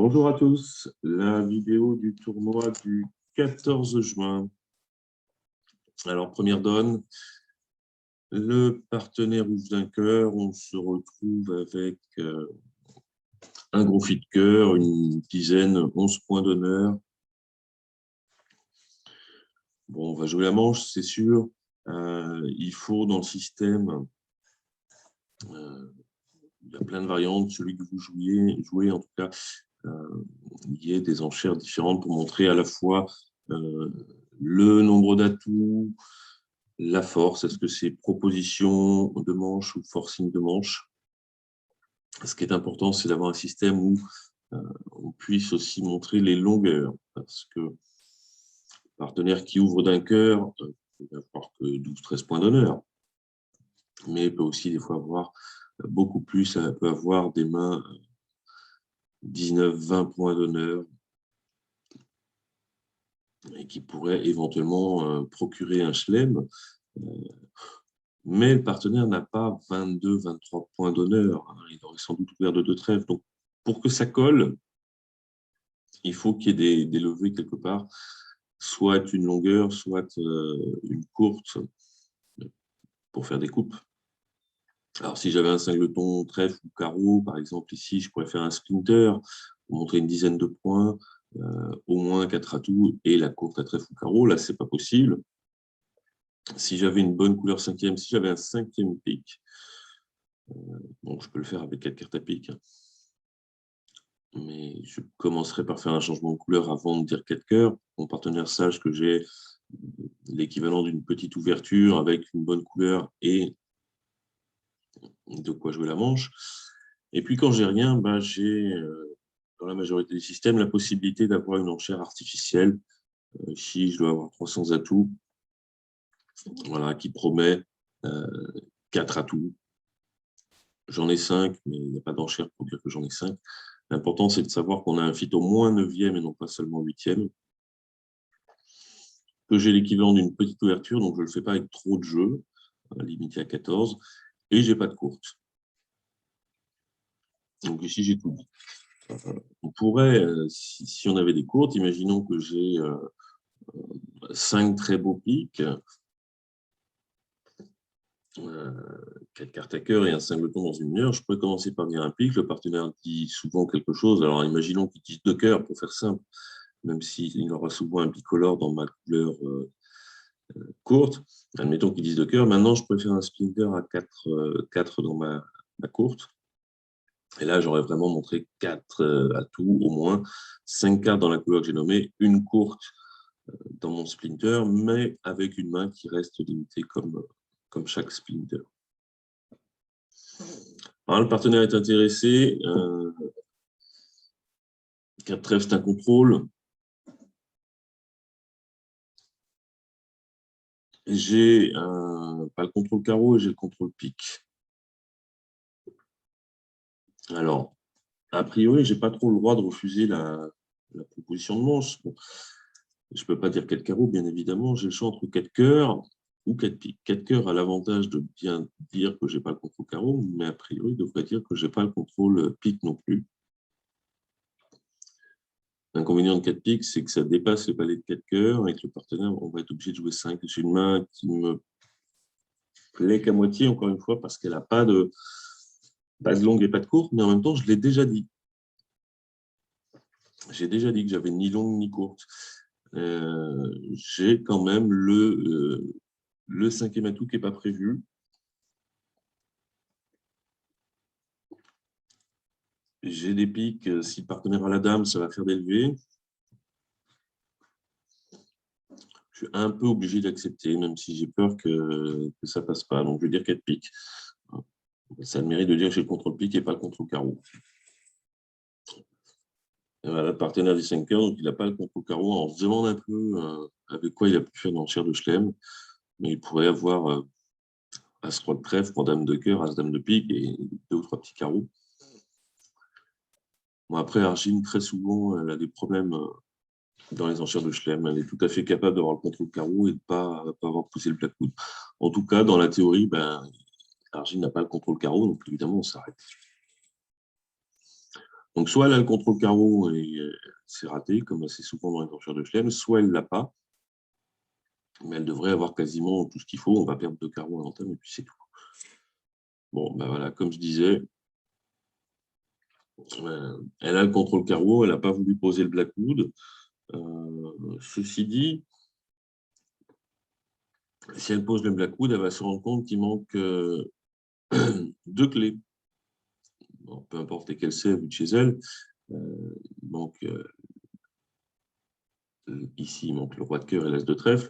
Bonjour à tous, la vidéo du tournoi du 14 juin. Alors, première donne, le partenaire rouge d'un cœur, on se retrouve avec un gros fit de cœur, une dizaine, 11 points d'honneur. Bon, on va jouer la manche, c'est sûr. Il faut dans le système, il y a plein de variantes, celui que vous jouez en tout cas, il y ait des enchères différentes pour montrer à la fois le nombre d'atouts, la force, est-ce que c'est proposition de manche ou forcing de manche? Ce qui est important, c'est d'avoir un système où on puisse aussi montrer les longueurs, parce que le partenaire qui ouvre d'un cœur peut avoir que 12-13 points d'honneur, mais peut aussi des fois avoir beaucoup plus, peut avoir des mains 19-20 points d'honneur, et qui pourrait éventuellement procurer un chelem, mais le partenaire n'a pas 22-23 points d'honneur. Il aurait sans doute ouvert de deux trèfles. Donc, pour que ça colle, il faut qu'il y ait des levées quelque part, soit une longueur, soit une courte, pour faire des coupes. Alors, si j'avais un singleton, trèfle ou carreau, par exemple, ici, je pourrais faire un splinter pour montrer une dizaine de points, au moins 4 atouts, et la courte à trèfle ou carreau. Là, ce n'est pas possible. Si j'avais une bonne couleur cinquième, si j'avais un cinquième pic, bon, je peux le faire avec 4 cartes à pic, mais je commencerai par faire un changement de couleur avant de dire 4 cœurs. Mon partenaire sache que j'ai l'équivalent d'une petite ouverture avec une bonne couleur et de quoi jouer la manche. Et puis quand j'ai rien, ben, j'ai dans la majorité des systèmes la possibilité d'avoir une enchère artificielle. Ici, je dois avoir 300 atouts, voilà, qui promet 4 atouts. J'en ai 5, mais il n'y a pas d'enchère pour dire que j'en ai 5. L'important, c'est de savoir qu'on a un fit au moins 9e et non pas seulement 8e. Que j'ai l'équivalent d'une petite ouverture, donc je ne le fais pas avec trop de jeux, limité à 14, et je n'ai pas de courte. Donc ici, j'ai tout dit. On pourrait, si on avait des courtes, imaginons que j'ai 5 très beaux pics, 4 cartes à cœur et un singleton dans une heure, je pourrais commencer par dire un pic. Le partenaire dit souvent quelque chose. Alors, imaginons qu'il dise 2 cœurs, pour faire simple, même s'il aura souvent un bicolore dans ma couleur courte. Admettons qu'il dise 2 cœurs. Maintenant, je pourrais faire un splinter à 4 dans ma courte. Et là, j'aurais vraiment montré 4 atouts, au moins 5 cartes dans la couleur que j'ai nommée, une courte dans mon splinter, mais avec une main qui reste limitée comme chaque splinter. Alors, le partenaire est intéressé. 4 trèfles, c'est un contrôle. J'ai pas le contrôle carreau et j'ai le contrôle pique. Alors, a priori, je n'ai pas trop le droit de refuser la proposition de manche. Bon, je ne peux pas dire 4 carreaux, bien évidemment. J'ai le choix entre 4 cœurs ou 4 piques. 4 cœurs a l'avantage de bien dire que je n'ai pas le contrôle carreau, mais a priori, il devrait dire que je n'ai pas le contrôle pique non plus. L'inconvénient de 4 piques, c'est que ça dépasse le palais de 4 cœurs. Avec le partenaire, on va être obligé de jouer 5. J'ai une main qui me plaît qu'à moitié, encore une fois, parce qu'elle n'a pas de longue et pas de courte, mais en même temps, je l'ai déjà dit. J'ai déjà dit que j'avais ni longue ni courte. J'ai quand même le 5e atout qui n'est pas prévu. J'ai des piques, si le partenaire a la dame, ça va faire des levées. Je suis un peu obligé d'accepter, même si j'ai peur que ça ne passe pas. Donc, je vais dire 4 piques. Ça a le mérite de dire que j'ai le contrôle pique et pas le contrôle carreau. Voilà, le partenaire dit 5 cœurs, donc il n'a pas le contrôle carreau. Alors, on se demande un peu avec quoi il a pu faire une enchère de chelem, mais il pourrait avoir As-Roi de trèfle, pour Dame de cœur, As-Dame de pique et 2 ou 3 petits carreaux. Bon, après, Argine, très souvent, elle a des problèmes dans les enchères de chelem. Elle est tout à fait capable d'avoir le contrôle carreau et de ne pas avoir poussé le blackwood. En tout cas, dans la théorie, Argine n'a pas le contrôle carreau, donc évidemment, on s'arrête. Donc, soit elle a le contrôle carreau et c'est raté, comme assez souvent dans les enchères de chelem, soit elle ne l'a pas, mais elle devrait avoir quasiment tout ce qu'il faut. On va perdre 2 carreaux à l'entame et puis c'est tout. Bon, ben voilà, comme je disais, elle a le contrôle carreau, elle n'a pas voulu poser le Blackwood. Ceci dit, si elle pose le Blackwood, elle va se rendre compte qu'il manque 2 clés. Bon, peu importe lesquelles c'est, vu de chez elle. Il manque, ici, il manque le roi de cœur et l'as de trèfle.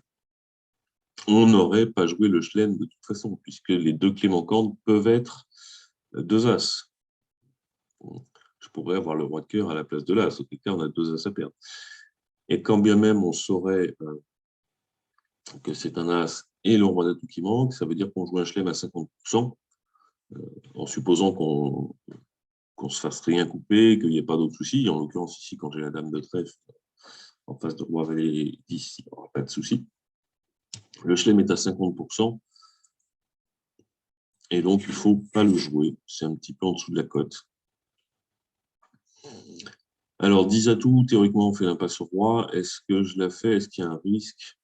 On n'aurait pas joué le chelem de toute façon, puisque les 2 clés manquantes peuvent être 2 as. Je pourrais avoir le roi de cœur à la place de l'as. Auquel cas, on a 2 as à perdre. Et quand bien même on saurait que c'est un as et le roi d'atout qui manque, ça veut dire qu'on joue un chelem à 50%, en supposant qu'on se fasse rien couper, qu'il n'y ait pas d'autres soucis. En l'occurrence, ici, quand j'ai la dame de trèfle en face de roi valet 10, il n'y aura pas de souci. Le chelem est à 50%, et donc il ne faut pas le jouer. C'est un petit peu en dessous de la cote. Alors, 10 atouts, théoriquement, on fait l'impasse au roi. Est-ce que je la fais? Est-ce qu'il y a un risque?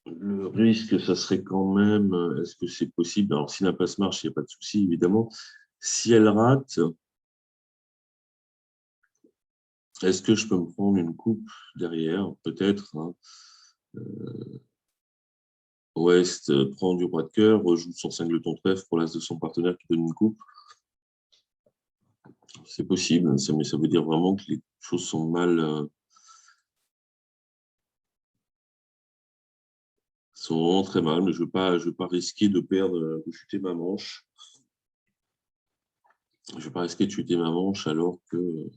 Le risque, ça serait quand même, est-ce que c'est possible? Alors, si l'impasse marche, il n'y a pas de souci, évidemment. Si elle rate, est-ce que je peux me prendre une coupe derrière? Peut-être. Hein. Ouest prend du roi de cœur, rejoue son singleton trèfle pour l'as de son partenaire qui donne une coupe. C'est possible, mais ça veut dire vraiment que les choses sont mal, sont vraiment très mal, mais je ne veux pas risquer de perdre, de chuter ma manche. Je ne vais pas risquer de chuter ma manche alors que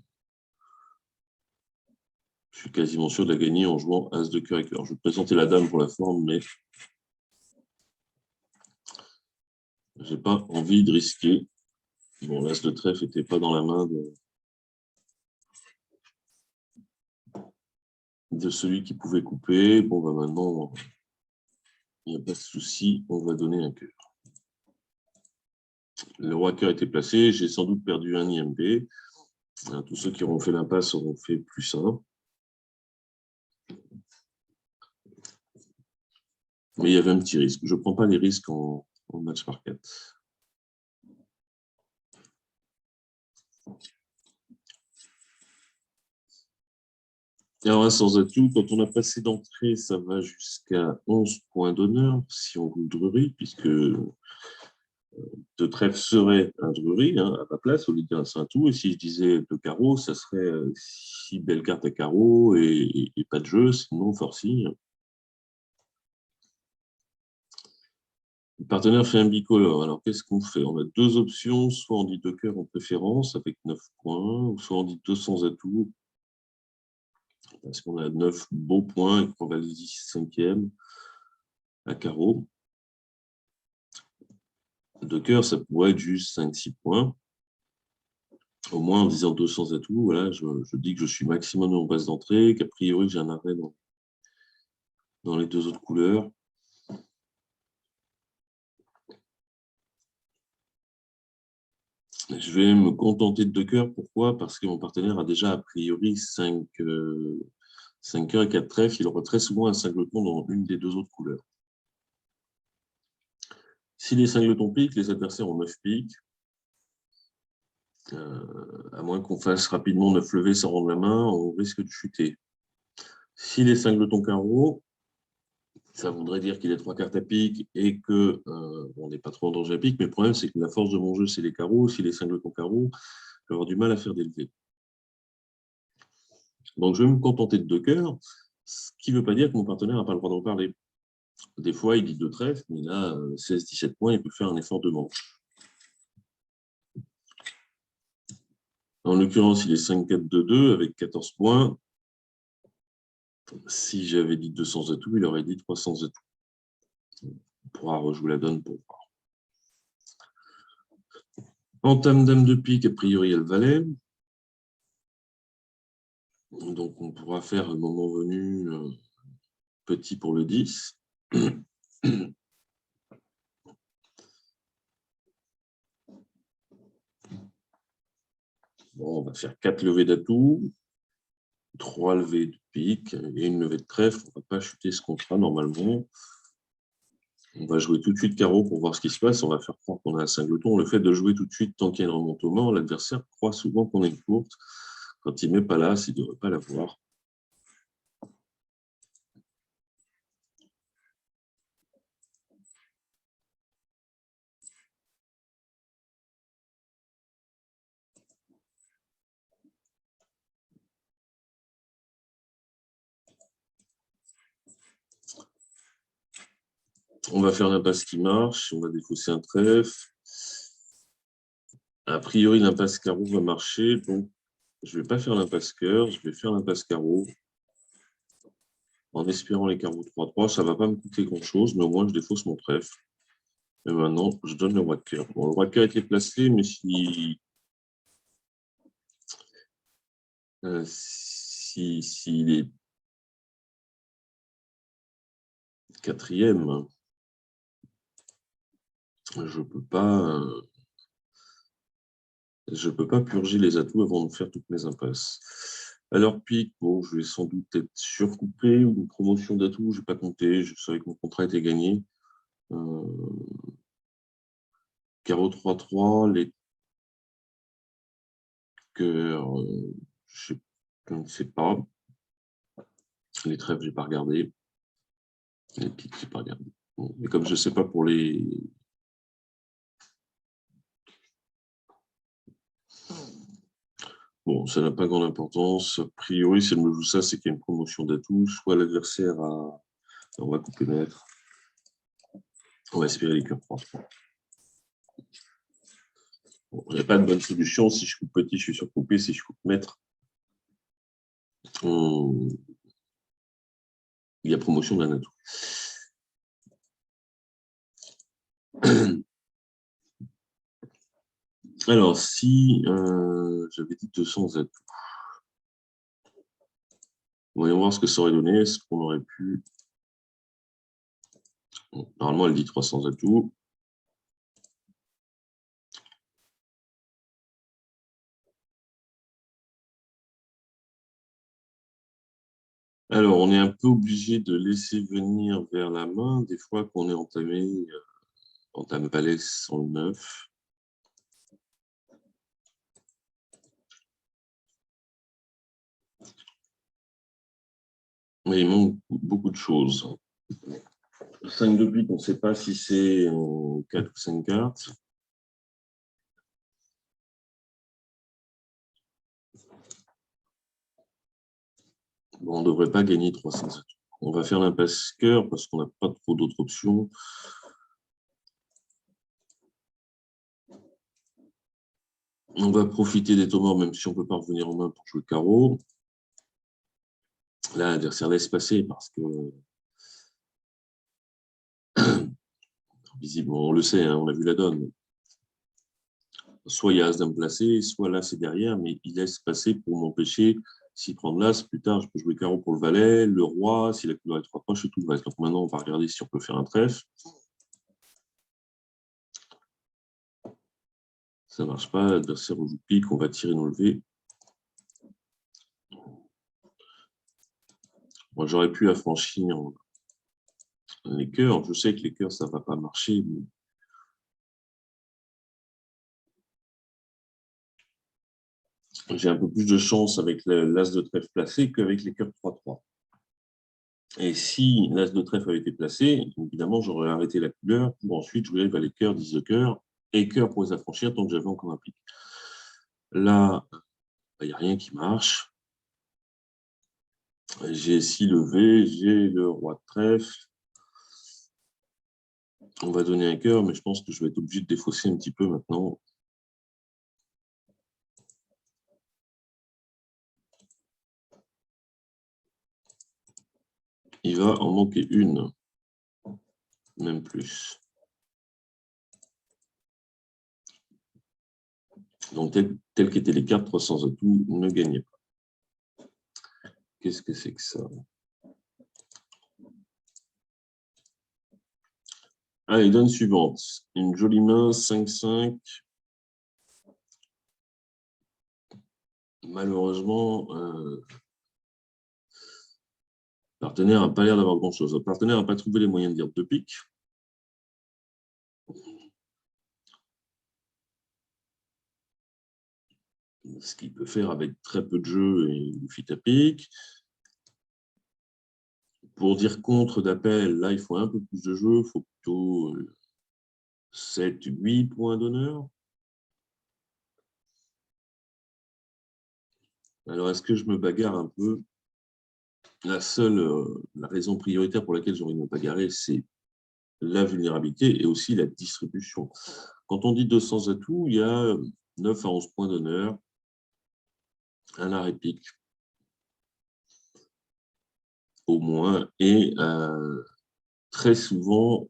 je suis quasiment sûr de la gagner en jouant as de cœur et cœur. Je vais présenter la dame pour la forme, mais je n'ai pas envie de risquer. Bon, l'as de trèfle n'était pas dans la main de celui qui pouvait couper. Bon, bah maintenant, il n'y a pas de souci, on va donner un cœur. Le roi cœur était placé, j'ai sans doute perdu un IMP. Tous ceux qui auront fait l'impasse auront fait plus 1. Mais il y avait un petit risque. Je ne prends pas les risques en match par 4. Et alors, sans atout, quand on a passé d'entrée, ça va jusqu'à 11 points d'honneur si on roule Drury, puisque de trèfle serait un Drury hein, à ma place, au lieu d'un Saint-Tout. Et si je disais de carreau, ça serait 6 belles cartes à carreau et pas de jeu, sinon forcing. Le partenaire fait un bicolore. Alors, qu'est-ce qu'on fait? On a 2 options. Soit on dit 2 cœurs en préférence avec 9 points, ou soit on dit 200 atouts parce qu'on a 9 beaux points et qu'on va les 5e à carreau. 2 cœurs, ça pourrait être juste 5-6 points. Au moins, en disant 200 atouts, voilà, je dis que je suis maximum en base d'entrée, qu'a priori, j'ai un arrêt dans les 2 autres couleurs. Je vais me contenter de 2 cœurs. Pourquoi? Parce que mon partenaire a déjà a priori 5 cœurs et 4 trèfles. Il aura très souvent un singleton dans une des 2 autres couleurs. Si les singletons piquent, les adversaires ont 9 piques. À moins qu'on fasse rapidement 9 levées sans rendre la main, on risque de chuter. Si les singletons carreaux, ça voudrait dire qu'il y a 3 cartes à pique et que on n'est pas trop en danger à pique, mais le problème, c'est que la force de mon jeu, c'est les carreaux. Si les singletons carreaux, je vais avoir du mal à faire des levées. Donc, je vais me contenter de 2 cœurs, ce qui ne veut pas dire que mon partenaire n'a pas le droit d'en parler. Des fois, il dit 2 trèfles, mais il a 16-17 points, il peut faire un effort de manche. En l'occurrence, il est 5-4-2-2 avec 14 points. Si j'avais dit 200 atouts, il aurait dit 300 atouts. On pourra rejouer la donne pour voir. Entame dame de pique, a priori, elle valait. Donc, on pourra faire, le moment venu, petit pour le 10. Bon, on va faire 4 levées d'atout, 3 levées de pique et une levée de trèfle. On ne va pas chuter ce contrat normalement. On va jouer tout de suite carreau pour voir ce qui se passe. On va faire croire qu'on a un singleton. Le fait de jouer tout de suite tant qu'il y a une remonte au mort, l'adversaire croit souvent qu'on a une courte. Quand il ne met pas l'as, il ne devrait pas l'avoir. On va faire l'impasse qui marche. On va défausser un trèfle. A priori, l'impasse carreau va marcher. Donc, je ne vais pas faire l'impasse cœur. Je vais faire l'impasse carreau. En espérant les carreaux 3-3, ça ne va pas me coûter grand-chose, mais au moins je défausse mon trèfle. Et maintenant, je donne le roi de cœur. Bon, le roi de cœur a été placé, mais s'il est quatrième, je peux pas purger les atouts avant de faire toutes mes impasses. Alors, pique, bon, je vais sans doute être surcoupé ou une promotion d'atouts, je n'ai pas compté, je savais que mon contrat était gagné. Carreau 3-3, les cœurs, je ne sais pas. Les trèfles, je n'ai pas regardé. Les piques, je n'ai pas regardé. Bon, mais comme je ne sais pas pour les... Bon, ça n'a pas grande importance. A priori, si elle me joue ça, c'est qu'il y a une promotion d'atouts. Soit l'adversaire a... On va couper maître. On va espérer les cœurs 3-3. Bon, il n'y a pas de bonne solution. Si je coupe petit, je suis surcoupé. Si je coupe maître, il y a promotion d'un atout. Alors, si j'avais dit 200 atouts, voyons voir ce que ça aurait donné. Est-ce qu'on aurait pu... Bon, normalement, elle dit 300 atouts. Alors, on est un peu obligé de laisser venir vers la main des fois qu'on est entamé, entame valet 109. Mais il manque beaucoup de choses. 5 de pique, on ne sait pas si c'est 4 ou 5 cartes. Bon, on ne devrait pas gagner 300 atouts. On va faire l'impasse cœur parce qu'on n'a pas trop d'autres options. On va profiter des tours morts, même si on ne peut pas revenir en main pour jouer carreau. Là, l'adversaire laisse passer parce que visiblement, on le sait, hein, on a vu la donne. Soit il y a As-Dame placé, soit là c'est derrière, mais il laisse passer pour m'empêcher, s'il prend de l'As, plus tard je peux jouer carreau pour le valet, le roi, si la couleur est 3-3, je fais tout le reste. Donc maintenant on va regarder si on peut faire un trèfle. Ça ne marche pas, l'adversaire joue pique, on va tirer nos levées. Moi j'aurais pu affranchir les cœurs, je sais que les cœurs ça ne va pas marcher, mais j'ai un peu plus de chance avec l'As de trèfle placé qu'avec les cœurs 3-3. Et si l'As de trèfle avait été placé, évidemment, j'aurais arrêté la couleur pour ensuite jouer valet cœur, 10 de cœur, et cœur pour les affranchir tant que j'avais encore un pique. Là, il n'y a rien qui marche. J'ai 6 levées, j'ai le roi de trèfle. On va donner un cœur, mais je pense que je vais être obligé de défausser un petit peu maintenant. Il va en manquer une, même plus. Donc, tel qu'étaient les cartes 300 atouts, ne gagnait pas. Qu'est-ce que c'est que ça? Allez, donne suivante. Une jolie main, 5-5. malheureusement, le partenaire n'a pas l'air d'avoir grand-chose. Le partenaire n'a pas trouvé les moyens de dire deux piques. Ce qu'il peut faire avec très peu de jeu et une fuite à pique. Pour dire contre d'appel, là, il faut un peu plus de jeu. Il faut plutôt 7, 8 points d'honneur. Alors, est-ce que je me bagarre un peu? La raison prioritaire pour laquelle j'ai envie de me bagarrer, c'est la vulnérabilité et aussi la distribution. Quand on dit 200 atouts, il y a 9 à 11 points d'honneur, un arrêt pique, au moins, et très souvent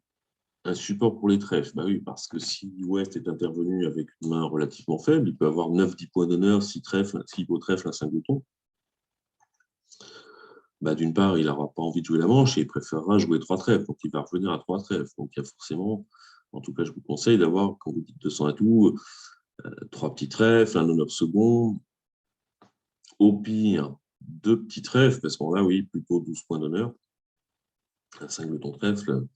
un support pour les trèfles. Bah oui, parce que si West est intervenu avec une main relativement faible, il peut avoir 9-10 points d'honneur, 6 trèfles, 6 beaux trèfles, un singleton. Bah, d'une part, il n'aura pas envie de jouer la manche et il préférera jouer 3 trèfles. Donc, il va revenir à 3 trèfles. Donc, il y a forcément, en tout cas, je vous conseille d'avoir, quand vous dites 200 atouts, 3 petits trèfles, un honneur second, au pire, 2 petits trèfles, parce qu'on a, oui, plutôt 12 points d'honneur. Un singleton trèfle,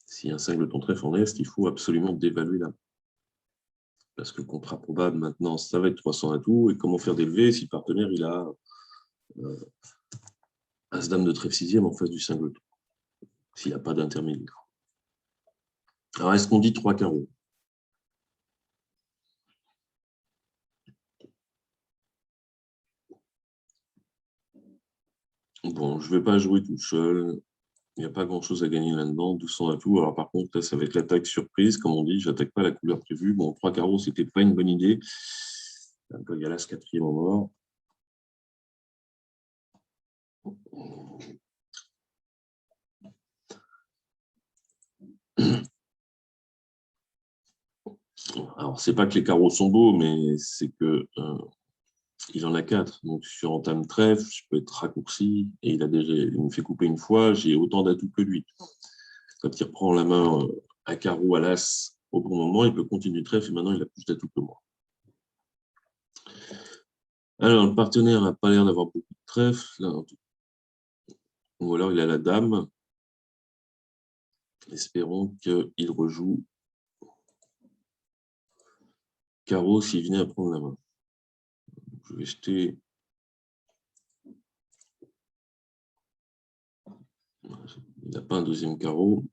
si un singleton trèfle en est, il faut absolument dévaluer la main. Parce que le contrat probable, maintenant, ça va être 300 atouts. Et comment faire d'élever si le partenaire, il a As-Dame de trèfle sixième en face du singleton, s'il n'y a pas d'intermédiaire. Alors, est-ce qu'on dit 3 carreaux? Bon, je ne vais pas jouer tout seul. Il n'y a pas grand-chose à gagner là-dedans. 200 atouts. Alors, par contre, là, ça va être l'attaque surprise. Comme on dit, je n'attaque pas la couleur prévue. Bon, 3 carreaux, ce n'était pas une bonne idée. Il y a l'As quatrième en mort. Alors, c'est pas que les carreaux sont beaux, mais c'est que il en a 4. Donc, sur entame trèfle, je peux être raccourci. Et il me fait couper une fois, j'ai autant d'atouts que lui. Quand il reprend la main à carreau, à l'As, au bon moment, il peut continuer trèfle et maintenant, il a plus d'atouts que moi. Alors, le partenaire n'a pas l'air d'avoir beaucoup de trèfle. Ou alors, il a la dame. Espérons qu'il rejoue carreau s'il venait à prendre la main. Je vais jeter. Il n'a pas un deuxième carreau.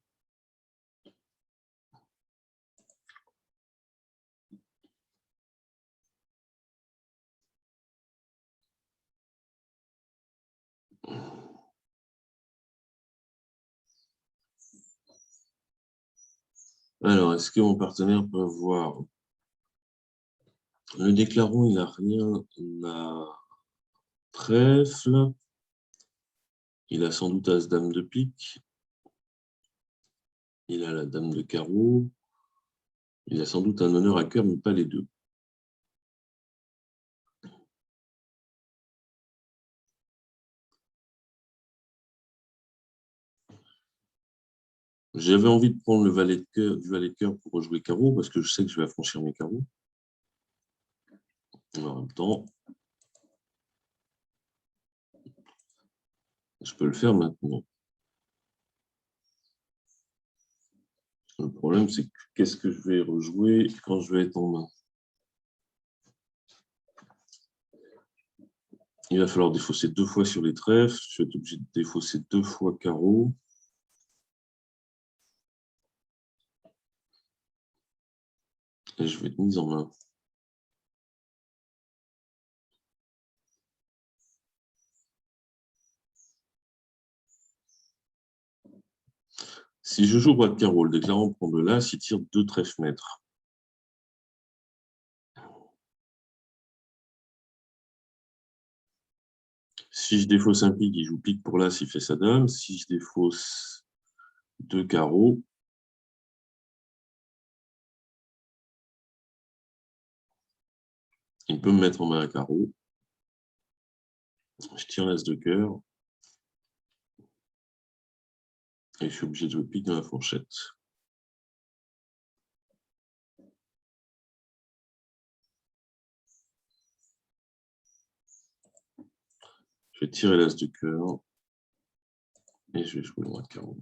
Alors, est-ce que mon partenaire peut voir? Le déclarant, il n'a rien à trèfle. Il a sans doute As-Dame de pique. Il a la Dame de carreau. Il a sans doute un honneur à cœur, mais pas les deux. J'avais envie de prendre le valet de cœur, du valet de cœur pour rejouer carreau, parce que je sais que je vais affranchir mes carreaux. En même temps, je peux le faire maintenant. Le problème, c'est qu'est-ce que je vais rejouer quand je vais être en main? Il va falloir défausser 2 fois sur les trèfles. Je vais être obligé de défausser 2 fois carreau. Et je vais être mise en main. Si je joue roi de carreau, le déclarant prend de l'as, il tire 2 trèfles maîtres. Si je défausse un pique, il joue pique pour l'as, il fait sa dame. Si je défausse 2 carreaux, il peut me mettre en main un carreau. Je tire l'as de cœur. Et je suis obligé de jouer pique dans la fourchette. Je vais tirer l'as de cœur et je vais jouer le roi de carreau.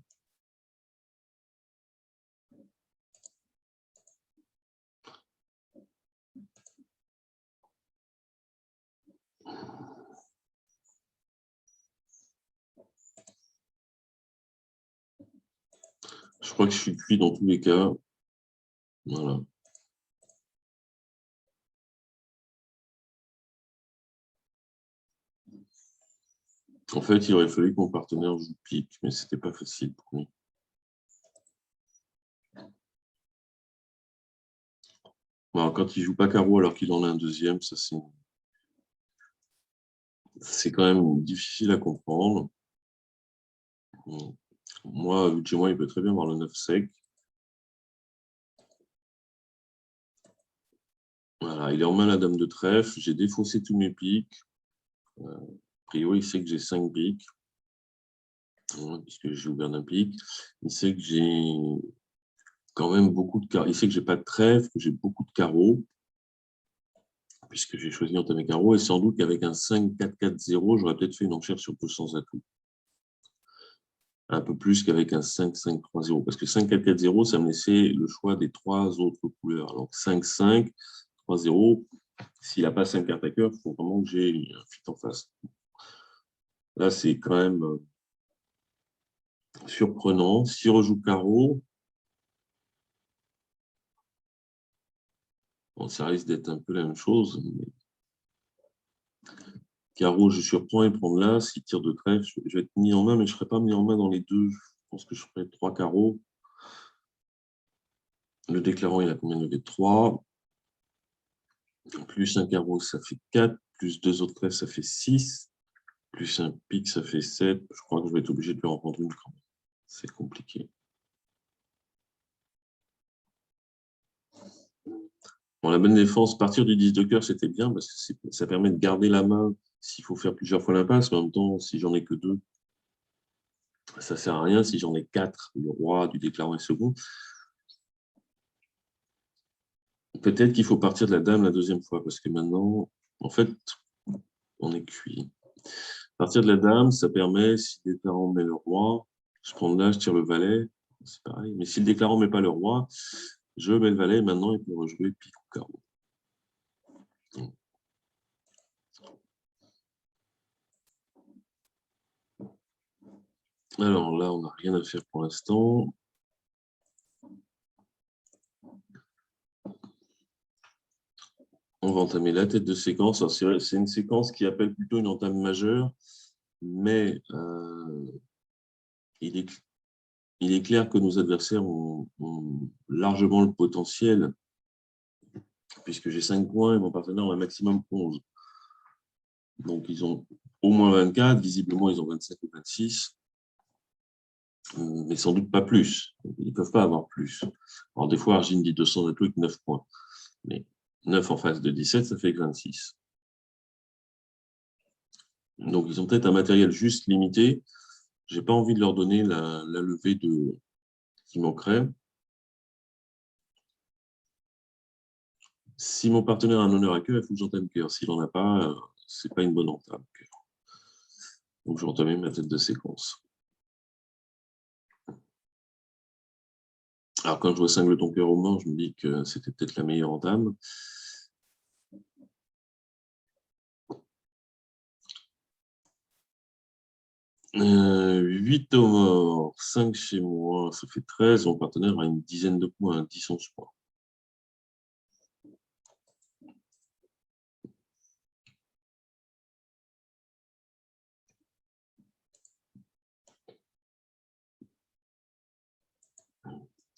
Je crois que je suis cuit dans tous les cas. Voilà. En fait, il aurait fallu que mon partenaire joue pique, mais c'était pas facile pour lui. Bon, quand il joue pas carreau alors qu'il en a un deuxième, ça c'est quand même difficile à comprendre. Moi, vu que chez moi, il peut très bien avoir le 9 sec. Voilà, il est en main la dame de trèfle. J'ai défaussé tous mes piques. A priori, il sait que j'ai 5 piques, puisque j'ai ouvert d'un pique. Il sait que j'ai quand même beaucoup de carreaux. Il sait que j'ai pas de trèfle, que j'ai beaucoup de carreaux, puisque j'ai choisi d'entamer carreaux. Et sans doute qu'avec un 5-4-4-0, j'aurais peut-être fait une enchère sur 200 atouts. Un peu plus qu'avec un 5-5-3-0. Parce que 5-4-4-0, ça me laissait le choix des 3 autres couleurs. Donc 5-5-3-0, s'il n'a pas 5 cartes à cœur, il faut vraiment que j'ai un fit en face. Là, c'est quand même surprenant. S'il rejoue carreau, bon, ça risque d'être un peu la même chose. Mais... Carreau, je surprends et prendre là. S'il tire de trèfle, je vais être mis en main, mais je ne serai pas mis en main dans les deux. Je pense que je ferai 3 carreaux. Le déclarant, il a combien de levé? 3. Plus un carreau, ça fait 4. Plus 2 autres trèfles, ça fait 6. Plus un pique, ça fait 7. Je crois que je vais être obligé de lui en prendre une quand même. C'est compliqué. Bon, la bonne défense, partir du 10 de cœur, c'était bien parce que ça permet de garder la main s'il faut faire plusieurs fois l'impasse. Mais en même temps, si j'en ai que 2, ça ne sert à rien. Si j'en ai 4, le roi, du déclarant et second, peut-être qu'il faut partir de la dame la deuxième fois parce que maintenant, en fait, on est cuit. Partir de la dame, ça permet, si le déclarant met le roi, je prends là, je tire le valet, c'est pareil. Mais si le déclarant ne met pas le roi, je mets le valet, maintenant il peut rejouer pique ou carreau. Alors là, on n'a rien à faire pour l'instant. On va entamer la tête de séquence. C'est une séquence qui appelle plutôt une entame majeure, mais il est clair que nos adversaires ont largement le potentiel, puisque j'ai 5 points et mon partenaire a un maximum 11. Donc, ils ont au moins 24. Visiblement, ils ont 25 ou 26. Mais sans doute pas plus. Ils ne peuvent pas avoir plus. Alors, des fois, Argine dit 200 atouts avec 9 points. Mais 9 en face de 17, ça fait 26. Donc, ils ont peut-être un matériel juste limité. Je n'ai pas envie de leur donner la levée qui manquerait. Si mon partenaire a un honneur à cœur, il faut que j'entame cœur. S'il n'en a pas, ce n'est pas une bonne entame cœur. Donc, je vais entamer ma tête de séquence. Alors, quand je vois Singleton cœur aux mains, je me dis que c'était peut-être la meilleure entame. Euh, 8 au mort, 5 chez moi, ça fait 13. Mon partenaire a une dizaine de points, 10 en points.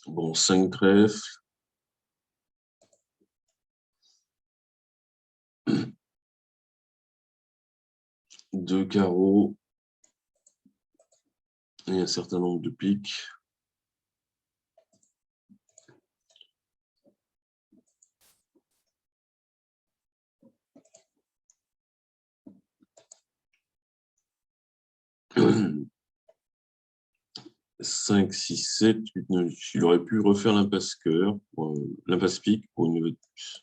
Bon, 5 trèfles. Deux carreaux. Et un certain nombre de piques. Cinq, 6, 7, 8, 9. Il aurait pu refaire l'impasse cœur, l'impasse pique pour une levée de plus.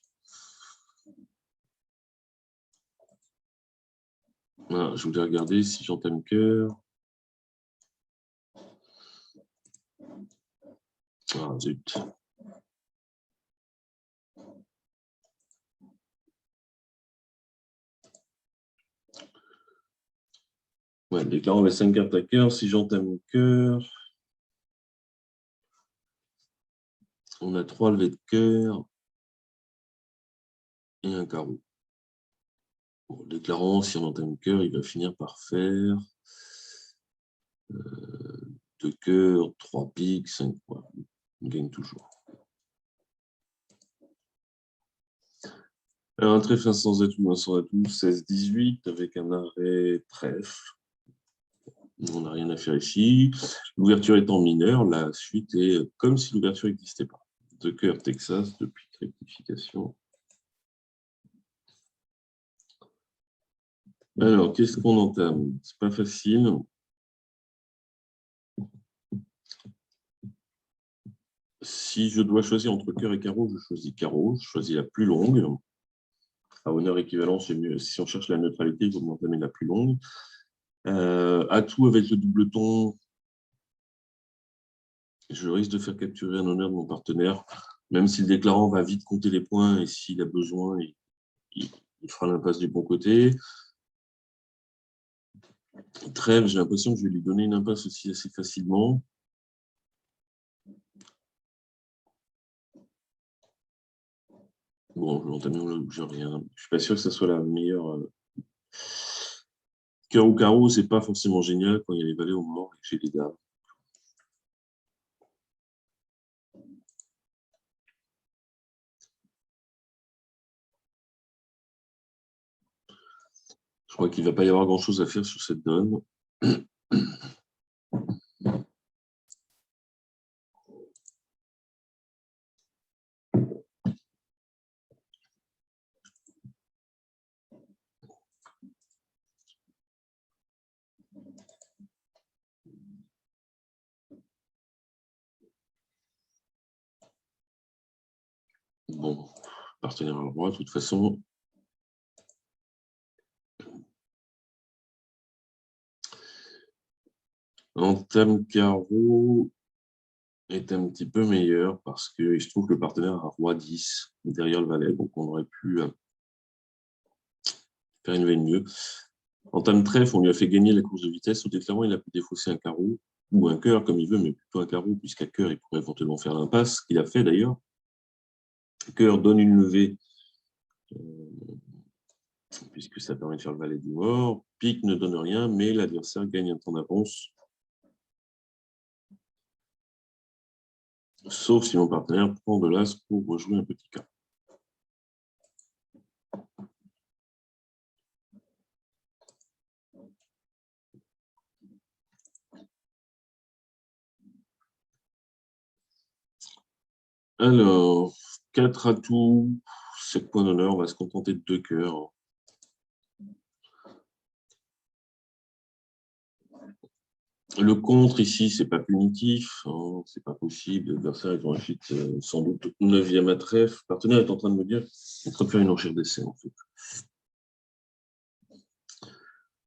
Voilà, je voulais regarder si j'entame cœur. Ah, zut. Ouais, déclarant les 5 cartes à cœur. Si j'entame cœur, on a 3 levées de cœur et un carreau. Bon, déclarant, si on entame cœur, il va finir par faire 2 cœurs, 3 piques, 5 points. On gagne toujours. Alors, un trèfle sans atout, un sans atout, 16-18, avec un arrêt trèfle. On n'a rien à faire ici. L'ouverture étant mineure, la suite est comme si l'ouverture n'existait pas. 2 cœurs Texas, depuis rectification. Alors, qu'est-ce qu'on entame? C'est pas facile. Si je dois choisir entre cœur et carreau, je choisis carreau. Je choisis la plus longue. À honneur équivalent, c'est mieux. Si on cherche la neutralité, il faut entamer la plus longue. Atout avec le double ton, je risque de faire capturer un honneur de mon partenaire, même si le déclarant va vite compter les points et s'il a besoin, il fera l'impasse du bon côté. Trèfle, j'ai l'impression que je vais lui donner une impasse aussi assez facilement. Bon, je vais entamer où j'ai rien. Je suis pas sûr que ça soit la meilleure. Cœur ou carreau, c'est pas forcément génial quand il y a les valets au moment et que j'ai les dames. Je crois qu'il ne va pas y avoir grand-chose à faire sur cette donne. Bon, partenaire à roi, de toute façon. Entame carreau est un petit peu meilleur parce que je trouve que le partenaire a roi 10 derrière le valet, donc on aurait pu faire une veine mieux. Entame trèfle, on lui a fait gagner la course de vitesse. Au déclarant, il a pu défausser un carreau ou un cœur comme il veut, mais plutôt un carreau, puisqu'à cœur, il pourrait éventuellement faire l'impasse, ce qu'il a fait d'ailleurs. Cœur donne une levée, puisque ça permet de faire le valet du mort. Pique ne donne rien, mais l'adversaire gagne un temps d'avance. Sauf si mon partenaire prend de l'as pour rejouer un petit cas. Alors, 4 atouts, 7 points d'honneur, on va se contenter de 2 cœurs. Le contre ici, c'est pas punitif, hein, c'est pas possible. L'adversaire est ensuite sans doute 9e à trèfle. Le partenaire est en train de me dire qu'il est en train de faire une enchère d'essai en fait.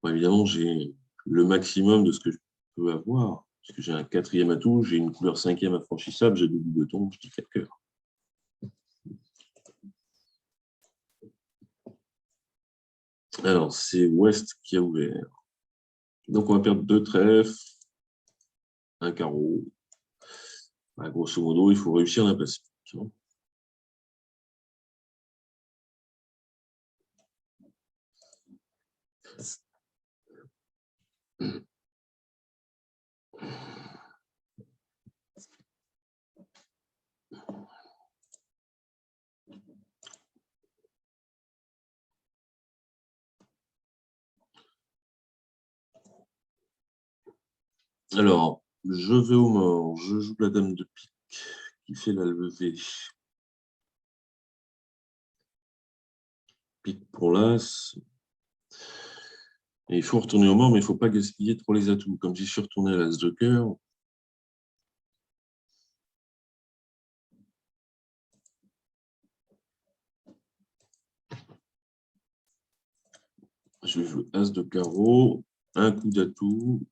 Bon, évidemment, j'ai le maximum de ce que je peux avoir, puisque j'ai un 4e atout, j'ai une couleur 5e infranchissable, j'ai 2 doubles tons, je dis 4 cœurs. Alors, c'est Ouest qui a ouvert. Donc, on va perdre 2 trèfles, un carreau. Bah, grosso modo, il faut réussir l'impasse. Alors, je vais au mort, je joue la dame de pique qui fait la levée. Pique pour l'as. Et il faut retourner au mort, mais il ne faut pas gaspiller trop les atouts. Comme j'y suis retourné à l'as de cœur, je Je joue As de carreau, un coup d'atout.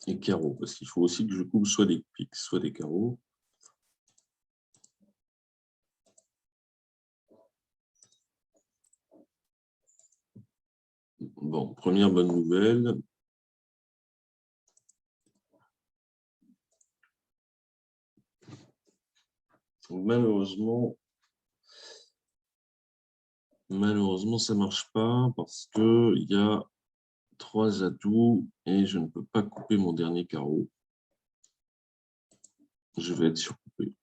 Et carreau, parce qu'il faut aussi que je coupe soit des piques, soit des carreaux. Bon, première bonne nouvelle. Malheureusement, ça ne marche pas parce qu'il y a 3 atouts et je ne peux pas couper mon dernier carreau. Je vais être surcoupé.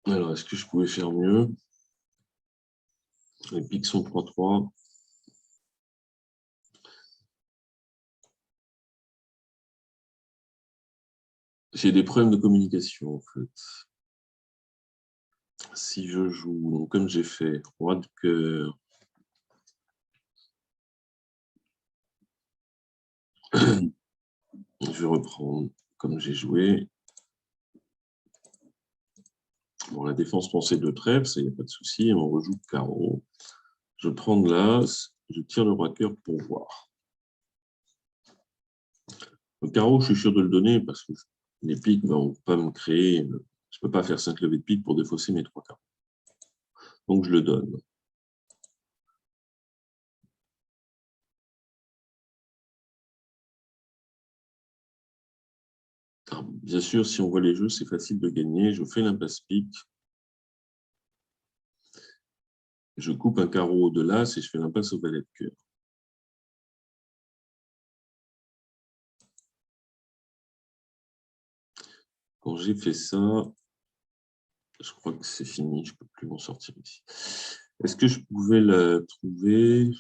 Alors, est-ce que je pouvais faire mieux? Les piques sont 3-3. J'ai des problèmes de communication, en fait. Si je joue, donc, comme j'ai fait, roi de cœur, je vais reprendre comme j'ai joué. Bon, la défense pensait de trèfle, ça, il n'y a pas de souci. On rejoue carreau. Je prends de l'as, je tire le roi cœur pour voir. Le carreau, je suis sûr de le donner parce que les piques ne vont pas me créer. Je ne peux pas faire 5 levées de pique pour défausser mes 3 carreaux. Donc, je le donne. Alors, bien sûr, si on voit les jeux, c'est facile de gagner. Je fais l'impasse pique. Je coupe un carreau de l'as et je fais l'impasse au valet de cœur. Quand j'ai fait ça, je crois que c'est fini, je ne peux plus m'en sortir ici. Est-ce que je pouvais la trouver?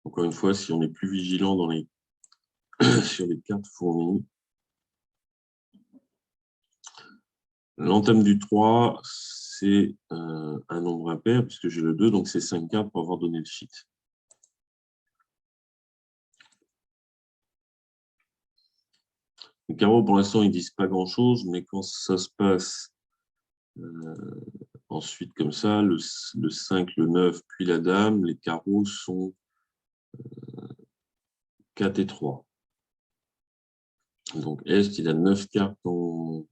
Encore une fois, si on est plus vigilant dans les sur les cartes fournies. L'entame du 3, c'est un nombre impair, puisque j'ai le 2, donc c'est 5 cartes pour avoir donné le cheat. Les carreaux, pour l'instant, ils ne disent pas grand-chose, mais quand ça se passe ensuite comme ça, le 5, le 9, puis la dame, les carreaux sont 4 et 3. Donc, Est, il a 9 cartes en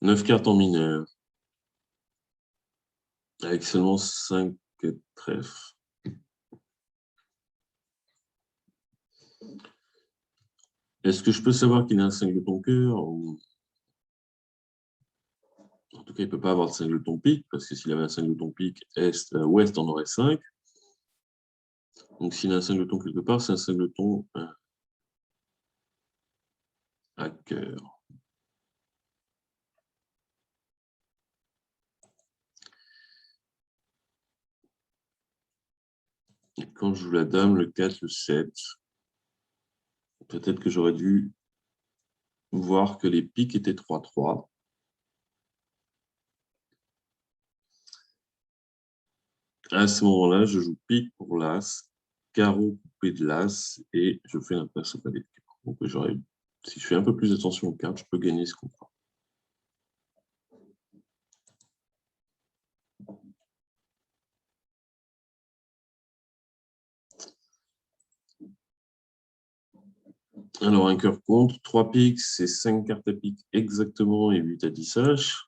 9 cartes en mineur, avec seulement 5 trèfles. Est-ce que je peux savoir qu'il a un 5 de ton cœur ou... En tout cas, il ne peut pas avoir de 5 de ton pique, parce que s'il avait un 5 de ton pique, ouest en aurait 5. Donc, s'il a un 5 de ton quelque part, c'est un 5 de ton à cœur. Et quand je joue la dame, le 4, le 7, peut-être que j'aurais dû voir que les piques étaient 3-3. À ce moment-là, je joue pique pour l'as, carreau coupé de l'as, et je fais l'impasse au palais de cœur. Donc, si je fais un peu plus attention aux cartes, je peux gagner ce combat. Alors, un cœur contre, 3 piques, c'est 5 cartes à pique exactement et 8 à 10 H.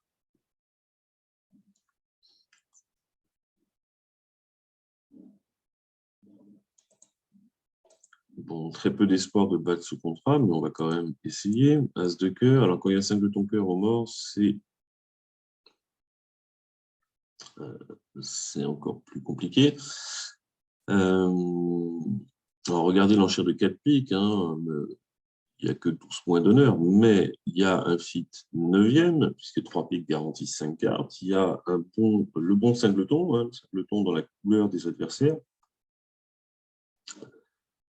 Bon, très peu d'espoir de battre ce contrat, mais on va quand même essayer. As de cœur. Alors, quand il y a 5 de ton cœur au mort, c'est encore plus compliqué. Alors, regardez l'enchère de 4 piques. Hein, il n'y a que 12 points d'honneur, mais il y a un fit 9e, puisque 3 piques garantissent 5 cartes. Il y a le bon singleton, le singleton dans la couleur des adversaires.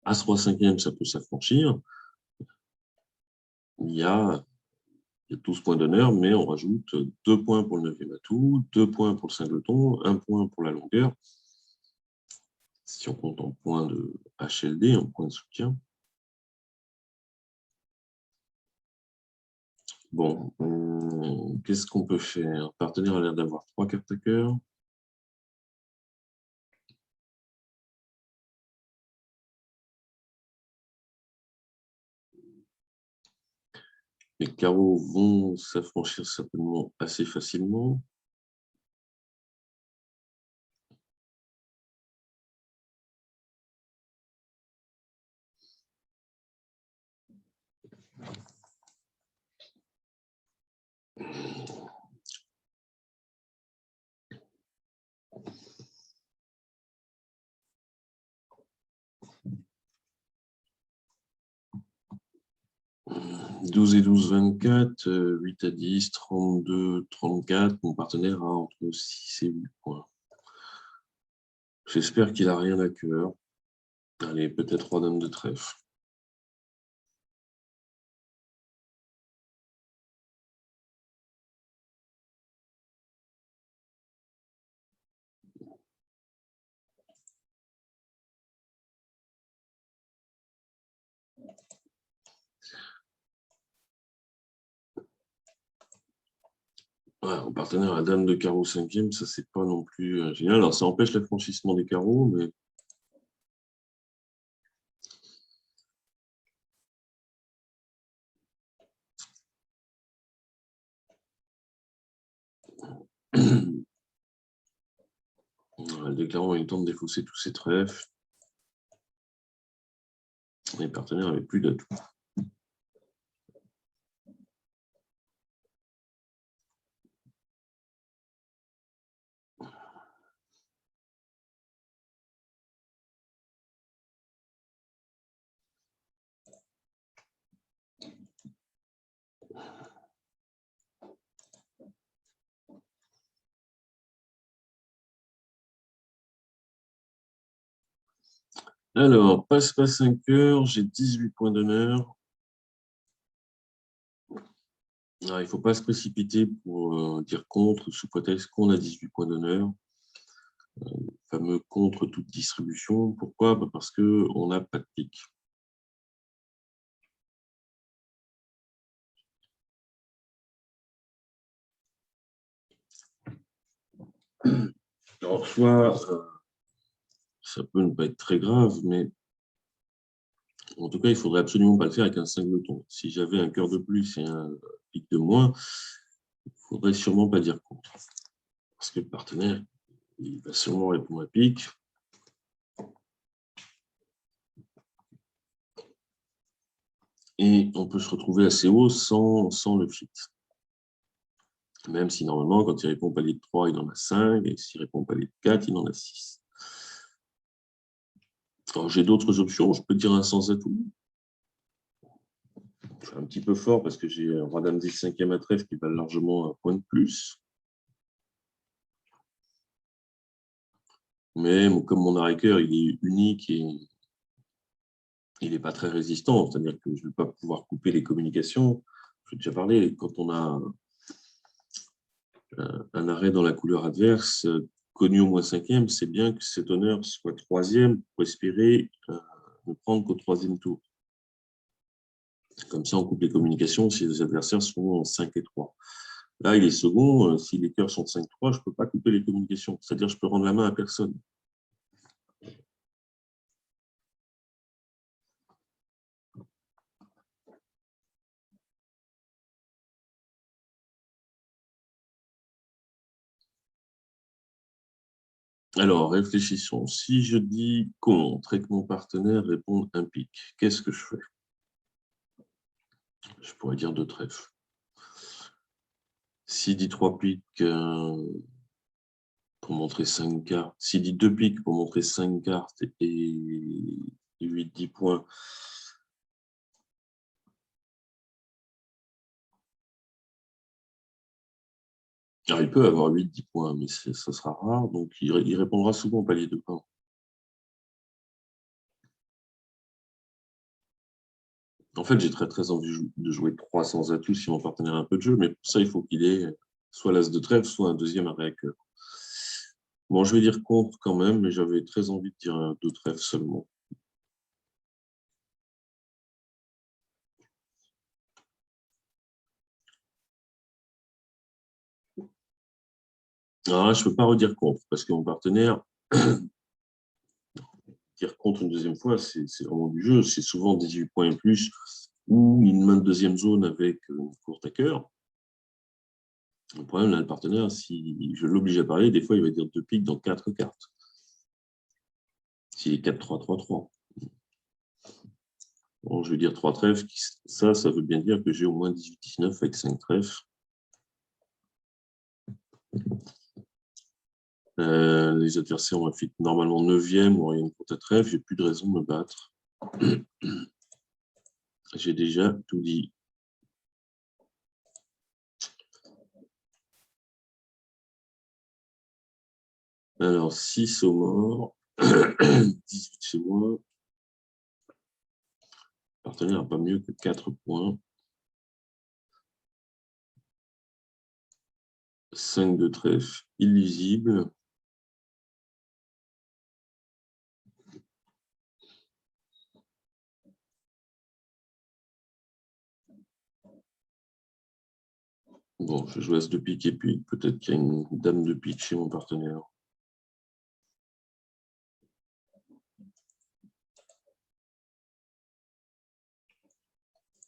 As-Roi 5e, ça peut s'affranchir. Il y a il y a 12 points d'honneur, mais on rajoute 2 points pour le 9e atout, 2 points pour le singleton, 1 point pour la longueur. Si on compte en points de HLD, en points de soutien. Bon, qu'est-ce qu'on peut faire? Le partenaire a l'air d'avoir 3 cartes à cœur. Les carreaux vont s'affranchir certainement assez facilement. « 12 et 12, 24, 8 à 10, 32, 34. Mon partenaire a entre 6 et 8 points. J'espère qu'il n'a rien à cœur. Allez, peut-être 3 dames de trèfle. Ouais, mon partenaire a dame de carreau 5e, ça c'est pas non plus génial. Alors ça empêche l'affranchissement des carreaux, mais le déclarant a eu le temps de défausser tous ses trèfles. Les partenaires n'avaient plus d'atout. Alors, passe pas 5 heures, j'ai 18 points d'honneur. Il ne faut pas se précipiter pour dire contre, sous prétexte qu'on a 18 points d'honneur. Le fameux contre toute distribution. Pourquoi? Parce qu'on n'a pas de pique. Alors, soit ça peut ne pas être très grave, mais en tout cas, il ne faudrait absolument pas le faire avec un singleton. Si j'avais un cœur de plus et un pique de moins, il ne faudrait sûrement pas dire contre. Parce que le partenaire, il va sûrement répondre à pique. Et on peut se retrouver assez haut sans le fit. Même si normalement, quand il répond au palier de 3, il en a 5, et s'il répond au palier de 4, il en a 6. Alors, j'ai d'autres options. Je peux dire un sans atout. Je suis un petit peu fort parce que j'ai un roi dame 10 5e à trèfle qui valent largement un point de plus. Mais comme mon arrêt-cœur, il est unique et il n'est pas très résistant, c'est-à-dire que je ne vais pas pouvoir couper les communications. Je vais déjà parler, quand on a un arrêt dans la couleur adverse, connu au moins 5e, c'est bien que cet honneur soit 3e pour espérer ne prendre qu'au 3e tour. Comme ça, on coupe les communications si les adversaires sont 5 et 3. Là, il est second. Si les cœurs sont 5-3, je ne peux pas couper les communications. C'est-à-dire que je peux rendre la main à personne. Alors, réfléchissons. Si je dis contre et que mon partenaire répond un pique, qu'est-ce que je fais? Je pourrais dire 2 trèfles. S'il dit 3 piques pour montrer 5 cartes, s'il dit 2 piques pour montrer 5 cartes et 8-10 points, alors, il peut avoir 8-10 points, mais ça sera rare, donc il répondra souvent au palier de 1. En fait, j'ai très envie de jouer 3 sans atout si mon partenaire a un peu de jeu, mais pour ça, il faut qu'il ait soit l'as de trèfle, soit un deuxième arrêt à cœur. Bon, je vais dire contre quand même, mais j'avais très envie de dire un 2 trèfle seulement. Alors là, je ne peux pas redire contre, parce que mon partenaire, dire contre une deuxième fois, c'est vraiment du jeu. C'est souvent 18 points et plus, ou une main de deuxième zone avec une courte à cœur. Le problème, là, le partenaire, si je l'oblige à parler, des fois, il va dire 2 piques dans 4 cartes. S'il est 4-3-3-3. Bon, je vais dire 3 trèfles. Ça veut bien dire que j'ai au moins 18-19 avec 5 trèfles. Les adversaires ont fait normalement 9e ou rien de courte à trèfle. J'ai plus de raison de me battre. J'ai déjà tout dit. Alors, 6 au mort, 18 chez moi. Le partenaire n'a pas mieux que 4 points. 5 de trèfle illisible. Bon, je joue As de pique et puis peut-être qu'il y a une dame de pique chez mon partenaire.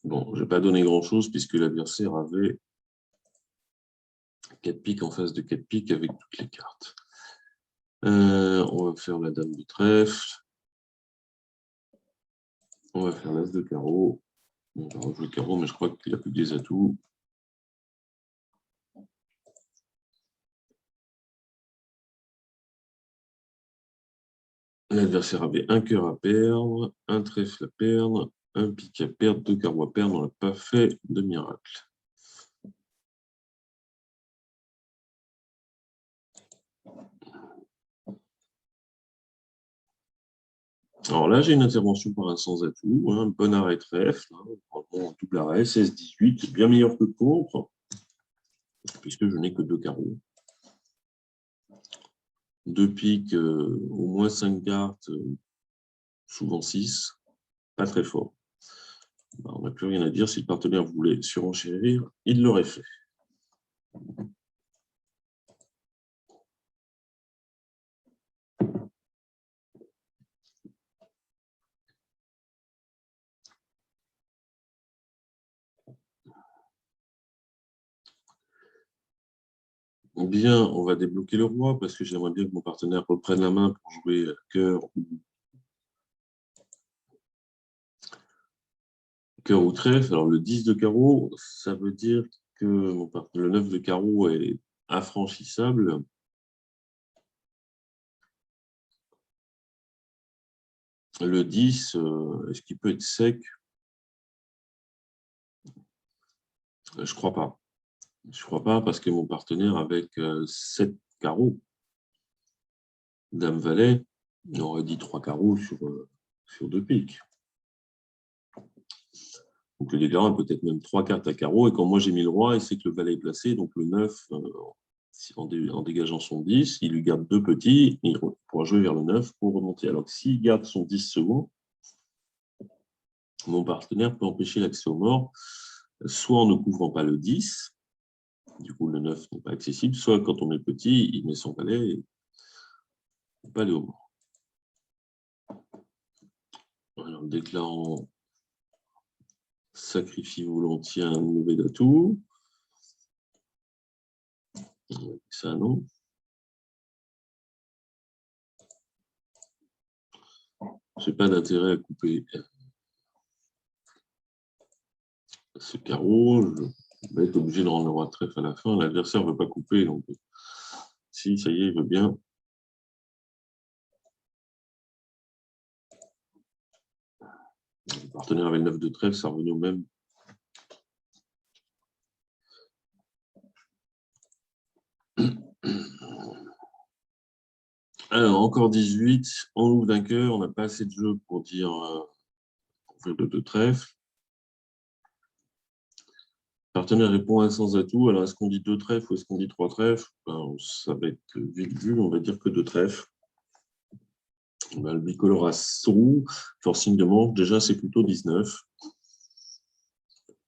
Bon, je n'ai pas donné grand-chose puisque l'adversaire avait 4 piques en face de 4 piques avec toutes les cartes. On va faire la dame de trèfle. On va faire l'as de carreau. On va rejouer carreau, mais je crois qu'il n'a plus que des atouts. L'adversaire avait un cœur à perdre, un trèfle à perdre, un pique à perdre, 2 carreaux à perdre. On n'a pas fait de miracle. Alors là, j'ai une intervention par un sans atout, un bon arrêt trèfle, un double arrêt, 16-18, bien meilleur que contre, puisque je n'ai que 2 carreaux. 2 piques, au moins 5 cartes, souvent 6, pas très fort. Ben, on n'a plus rien à dire, si le partenaire voulait surenchérir, il l'aurait fait. Bien, on va débloquer le roi, parce que j'aimerais bien que mon partenaire reprenne la main pour jouer cœur ou trèfle. Alors le 10 de carreau, ça veut dire que le 9 de carreau est infranchissable. Le 10, est-ce qu'il peut être sec? Je ne crois pas. Je ne crois pas parce que mon partenaire, avec 7 carreaux, dame-valet, il aurait dit 3 carreaux sur 2 piques. Donc le déclarant a peut-être même 3 cartes à carreaux. Et quand moi j'ai mis le roi, il sait que le valet est placé. Donc le 9, en dégageant son 10, il lui garde 2 petits. Il pourra jouer vers le 9 pour remonter. Alors que s'il garde son 10 second, mon partenaire peut empêcher l'accès au mort, soit en ne couvrant pas le 10, du coup le 9 n'est pas accessible, soit quand on est petit, il met son valet et il ne peut pas aller au mort. Alors, le déclarant sacrifie volontiers un mauvais d'atout. Ça, non. Je n'ai pas d'intérêt à couper ce carreau. Je vais être obligé de rendre le roi de trèfle à la fin. L'adversaire ne veut pas couper, donc si, ça y est, il veut bien. Le partenaire avait le 9 de trèfle, ça revenait au même. Alors, encore 18, on ouvre d'un cœur, on n'a pas assez de jeu pour dire pour faire le 2 trèfle. Partenaire répond à un sans atout. Alors, est-ce qu'on dit deux trèfles ou est-ce qu'on dit trois trèfles? Ben, ça va être vite vu, on va dire que deux trèfles. Ben, le bicolore à roue, forcing de manche, déjà, c'est plutôt 19.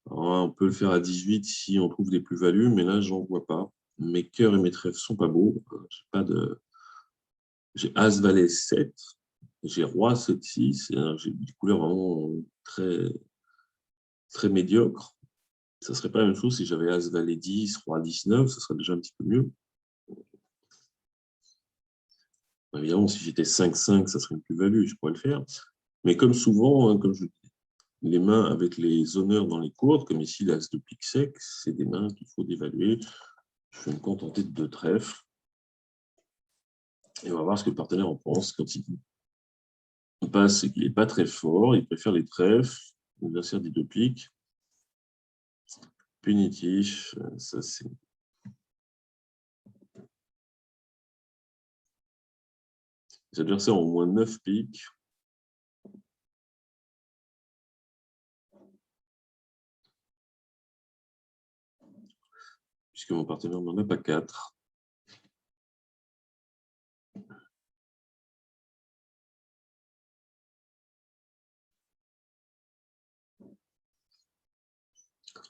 Alors, on peut le faire à 18 si on trouve des plus-values, mais là, j'en vois pas. Mes cœurs et mes trèfles sont pas beaux. J'ai As, Valet, 7. J'ai Roi, 7, 6. J'ai des couleurs vraiment très, très médiocres. Ça serait pas la même chose si j'avais As, Valet, 10, Roi, 19. Ça serait déjà un petit peu mieux. Évidemment, si j'étais 5-5, ça serait une plus-value, je pourrais le faire. Mais comme souvent, hein, comme je dis, les mains avec les honneurs dans les courtes, comme ici l'As de pique sec, c'est des mains qu'il faut dévaluer. Je vais me contenter de deux trèfles. Et on va voir ce que le partenaire en pense quand il passe, c'est qu'il n'est pas très fort, il préfère les trèfles, l'adversaire dit deux piques. Punitif, ça c'est... Les adversaires ont au moins 9 piques. Puisque mon partenaire n'en a pas 4.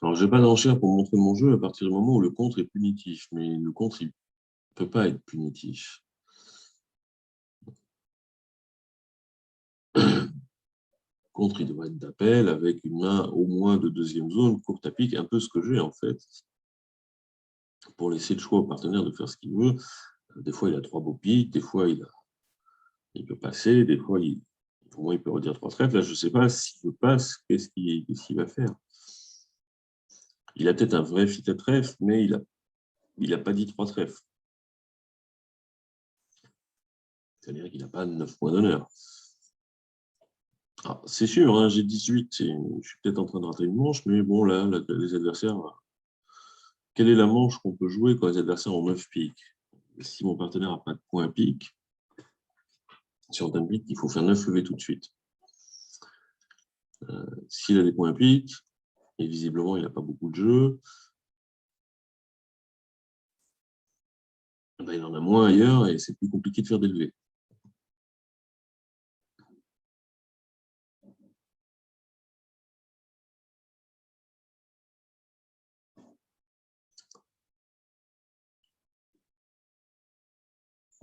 Alors, je n'ai pas d'enchère pour montrer mon jeu à partir du moment où le contre est punitif. Mais le contre, il ne peut pas être punitif. Contre, il doit être d'appel avec une main au moins de deuxième zone, courte à pique, un peu ce que j'ai en fait. Pour laisser le choix au partenaire de faire ce qu'il veut. Des fois, il a 3 beaux piques, des fois, il peut passer, des fois, pour moi, il peut redire 3 trèfles. Là, je ne sais pas s'il passe, qu'est-ce qu'il va faire. Il a peut-être un vrai fit à trèfle, mais il n'a pas dit 3 trèfles. C'est-à-dire qu'il n'a pas 9 points d'honneur. Ah, c'est sûr, hein, j'ai 18, je suis peut-être en train de rater une manche, mais bon, là, les adversaires... Quelle est la manche qu'on peut jouer quand les adversaires ont 9 piques? Si mon partenaire n'a pas de points pique, sur un pique, il faut faire 9 levées tout de suite. S'il a des points pique, et visiblement, il n'a pas beaucoup de jeu, ben, il en a moins ailleurs et c'est plus compliqué de faire des levées.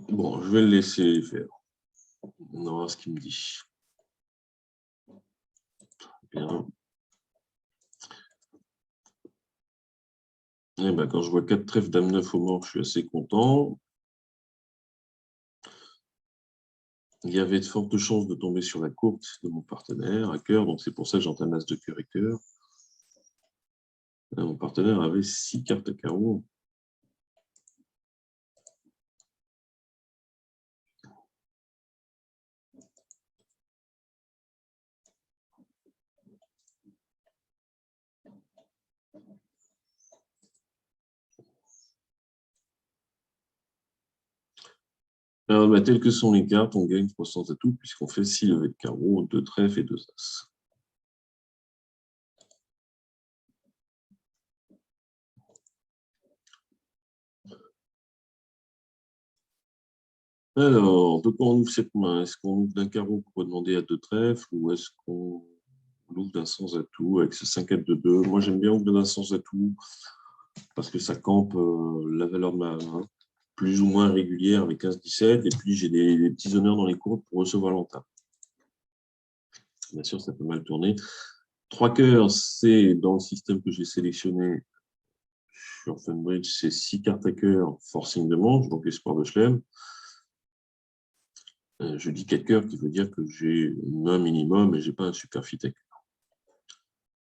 Bon, je vais le laisser faire. On va voir ce qu'il me dit. Bien. Et ben, quand je vois 4 trèfles dame 9 au mort, je suis assez content. Il y avait de fortes chances de tomber sur la courte de mon partenaire à cœur, donc c'est pour ça que j'entame as de cœur et cœur. Mon partenaire avait 6 cartes à carreau. Alors, bah, telles que sont les cartes, on gagne 300 atouts puisqu'on fait 6 levées de carreau, 2 trèfles et 2 as. Alors, de quoi on ouvre cette main? Est-ce qu'on ouvre d'un carreau pour demander à 2 trèfles ou est-ce qu'on ouvre d'un sans atout avec ce 5-4 de 2? Moi, j'aime bien ouvrir d'un sans atout parce que ça campe la valeur de ma main, plus ou moins régulière avec 15-17, et puis j'ai des petits honneurs dans les courtes pour recevoir l'entame. Bien sûr, ça peut mal tourner. 3 cœurs, c'est dans le système que j'ai sélectionné sur Funbridge, c'est 6 cartes à cœur, forcing de manche, donc espoir de chelem. Je dis 4 cœurs, qui veut dire que j'ai une main minimum et je n'ai pas un super fit à cœur.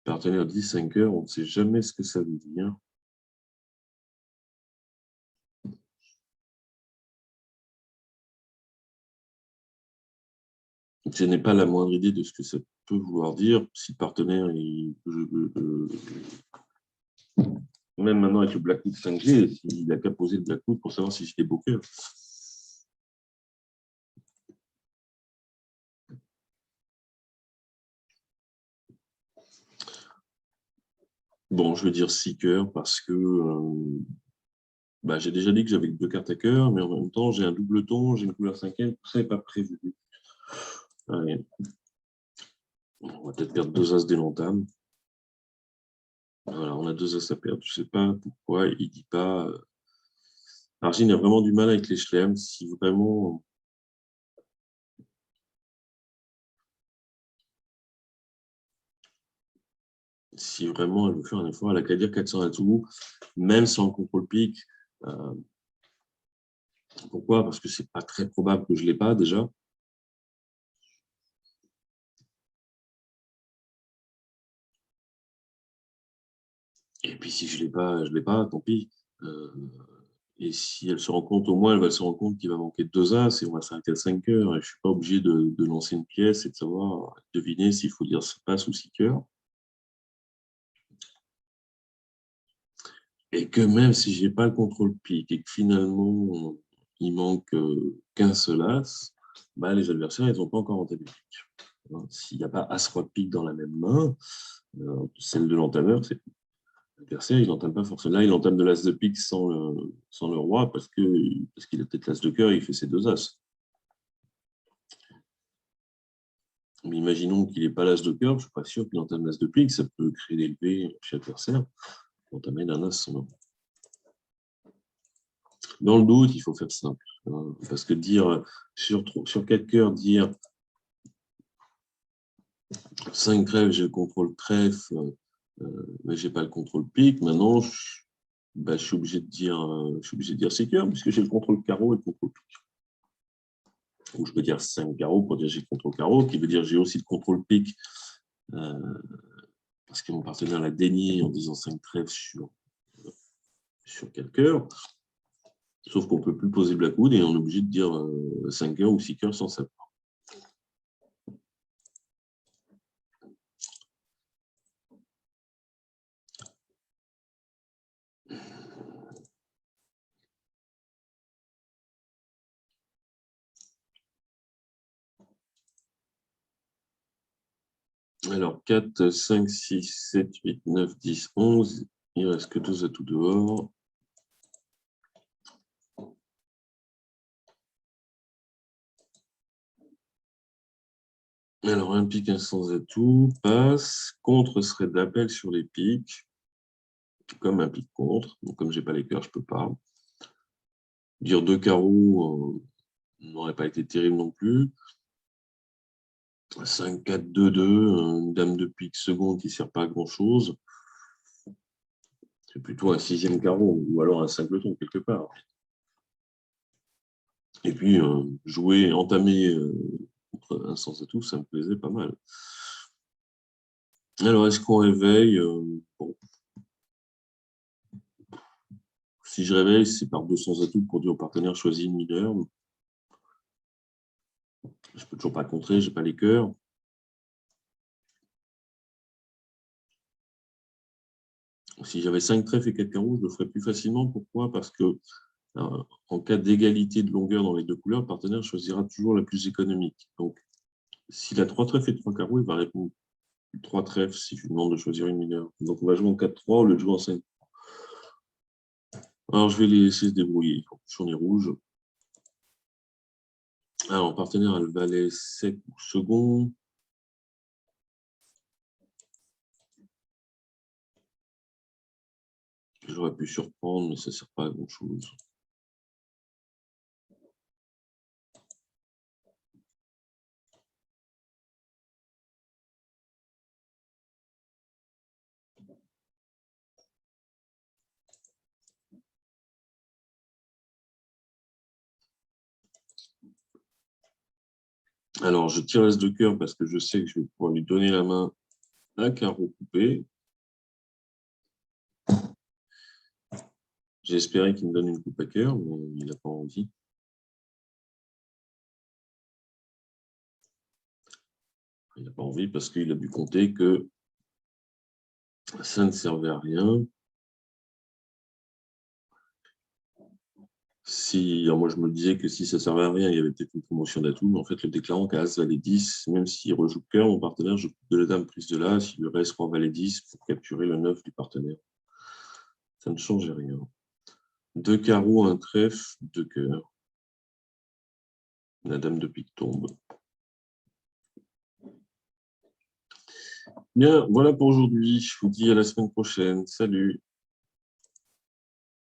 Partenaire 10, 5 cœurs, on ne sait jamais ce que ça veut dire. Je n'ai pas la moindre idée de ce que ça peut vouloir dire. Si le partenaire, même maintenant avec le Blackwood 5G, il n'a qu'à poser le Blackwood pour savoir si j'ai des beaux cœurs. Bon, je vais dire 6 cœurs parce que j'ai déjà dit que j'avais 2 cartes à cœur, mais en même temps, j'ai un double ton, j'ai une couleur 5e, tout ça n'est pas prévu. Allez. On va peut-être perdre 2 as dès l'entame. Voilà, on a 2 as à perdre. Je ne sais pas pourquoi il ne dit pas. Argine a vraiment du mal avec les chelems. Si vraiment. Si vraiment elle veut faire un effort, elle a qu'à dire 400 atouts, même sans le contrôle pic. Pourquoi? Parce que c'est pas très probable que je ne l'ai pas déjà. Et puis si je ne l'ai pas, tant pis. Et si elle se rend compte, au moins, elle va se rendre compte qu'il va manquer de 2 as et on va s'arrêter à 5 cœurs. Et je ne suis pas obligé de lancer une pièce et de savoir deviner s'il faut dire passe ou 6 cœurs. Et que même si je n'ai pas le contrôle pic et que finalement, il manque qu'un seul as, les adversaires, ils n'ont pas encore entamé le pic. S'il n'y a pas as-roi de pique dans la même main, celle de l'entameur, c'est l'adversaire, il n'entame pas forcément. Là, il entame de l'as de pique sans le roi parce qu'il a peut-être l'as de cœur et il fait ses 2 as. Mais imaginons qu'il n'ait pas l'as de cœur, je ne suis pas sûr qu'il entame l'as de pique, ça peut créer des levées chez l'adversaire, entamer d'un as sans. Dans le doute, il faut faire simple. Parce que dire sur 4 cœurs, dire 5 trèfles, j'ai le contrôle trèfle, mais je n'ai pas le contrôle pique. Maintenant, je suis obligé de dire 6 cœurs, puisque j'ai le contrôle carreau et le contrôle pique. Ou je peux dire 5 carreaux pour dire j'ai le contrôle carreau, qui veut dire j'ai aussi le contrôle pique, parce que mon partenaire l'a dénié en disant 5 trèfles sur 4 cœurs. Sauf qu'on ne peut plus poser black wood et on est obligé de dire 5 cœurs ou 6 cœurs sans savoir. Alors, 4, 5, 6, 7, 8, 9, 10, 11. Il ne reste que 2 atouts dehors. Alors, un pic, un sans atout, passe. Contre serait d'appel sur les pics, comme un pic contre. Donc, comme je n'ai pas les cœurs, je ne peux pas. Dire 2 carreaux n'aurait pas été terrible non plus. 5, 4, 2, 2, une dame de pique seconde qui ne sert pas à grand-chose. C'est plutôt un 6e carreau, ou alors un simpleton quelque part. Et puis, jouer, entamer contre un sans atout, ça me plaisait pas mal. Alors, est-ce qu'on réveille bon. Si je réveille, c'est par 200 atouts pour dire au partenaire choisis une mineure. Je ne peux toujours pas contrer, je n'ai pas les cœurs. Si j'avais 5 trèfles et 4 carreaux, je le ferais plus facilement. Pourquoi? Parce que en cas d'égalité de longueur dans les deux couleurs, le partenaire choisira toujours la plus économique. Donc, s'il a 3 trèfles et 3 carreaux, il va répondre 3 trèfles si je lui demande de choisir une mineure. Donc, on va jouer en 4-3 au lieu de jouer en 5. Alors, je vais les laisser se débrouiller. J'en ai rouge. Alors, partenaire a le valet sec ou second. J'aurais pu surprendre, mais ça ne sert pas à grand-chose. Alors, je tire l'as de cœur parce que je sais que je vais pouvoir lui donner la main à carreau coupé. J'ai espéré qu'il me donne une coupe à cœur, mais il n'a pas envie. Il n'a pas envie parce qu'il a dû compter que ça ne servait à rien. Si, alors moi, je me disais que si ça ne servait à rien, il y avait peut-être une promotion d'atout, mais en fait, le déclarant qu'à As valet 10, même s'il rejoue cœur, mon partenaire, je coupe de la dame prise de l'As, il lui reste roi valet 10 pour capturer le 9 du partenaire. Ça ne change rien. Deux carreaux, un trèfle, deux cœurs. La dame de pique tombe. Bien, voilà pour aujourd'hui. Je vous dis à la semaine prochaine. Salut.